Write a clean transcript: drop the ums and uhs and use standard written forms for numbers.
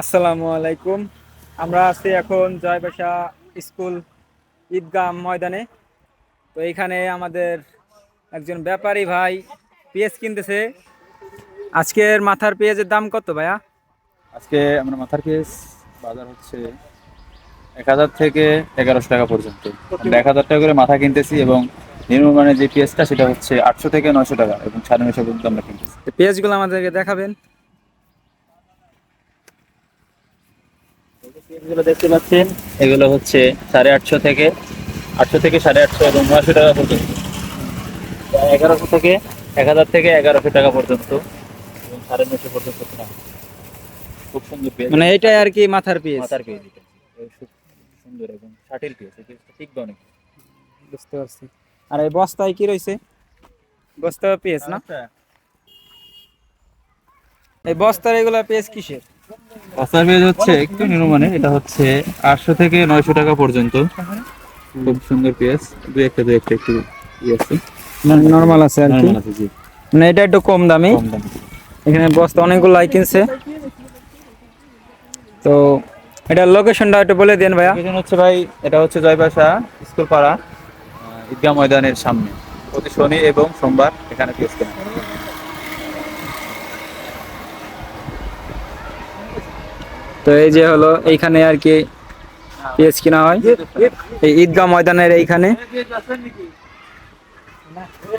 আসসালামু আলাইকুম। আমরা আছি এখন জয়বাসা স্কুল ঈদগাহ ময়দানে। তো এইখানে আমাদের একজন ব্যাপারী ভাই পেঁয়াজ কিনতেছে। আজকের মাথার পেঁয়াজের দাম কত ভাইয়া? আজকে আমরা মাথার কেস বাজার হচ্ছে 1,000 থেকে 1,100 টাকা পর্যন্ত। আমরা 1,000 টাকা করে মাথা কিনতেছি এবং নিম্নমানের যে পেঁয়াজটা সেটা হচ্ছে 800 থেকে 900 টাকা এবং 950 পর্যন্ত আমরা কিনতেছি। তো পেঁয়াজগুলো আমাদেরকে দেখাবেন। পেঁয়াজগুলো দেখতে পাচ্ছেন, এগুলো হচ্ছে 850 থেকে এবং 900 টাকা পর্যন্ত, 1,100 থেকে 1,000 থেকে 1,100 টাকা পর্যন্ত এবং 950 পর্যন্ত কেনা হয়। খুব সুন্দর পেঁয়াজ, মানে এইটাই আর কি মাথার পেঁয়াজ। মাথার পেঁয়াজ এটা। খুব সুন্দর এবং শাটিল পেঁয়াজ, এই পেঁয়াজটা টিকবে অনেক। বুঝতে পারছি। আর এই বস্তায় কি রয়েছে? বস্তা পেঁয়াজ না? আচ্ছা, এই বস্তার এগুলা পেঁয়াজ কিসের? বস্তার পেঁয়াজ হচ্ছে একটু নিম্নমানের, এটা হচ্ছে 800 থেকে 900 টাকা পর্যন্ত। খুব সুন্দর পেঁয়াজ, দু একটা একটু ইয়ে আছে, মানে নর্মাল আছে আর কি। নরমাল আছে, জি। মানে এটা একটু কম দামি। কম দাম। এখানে বস্তা অনেকগুলো কিনছে। তো এটার লোকেশনটা একটু বলে দেন ভাইয়া। লোকেশন হচ্ছে ভাই, এটা হচ্ছে জয়বাসা স্কুল পাড়া, ঈদগাহ ময়দানের সামনে। প্রতি শনি এবং সোমবার এখানে পেঁয়াজ কেনা হয়। তো এই যে হলো এইখানে আর কি পেঁয়াজ কিনা হয় এই ঈদগাহ ময়দানের এইখানে।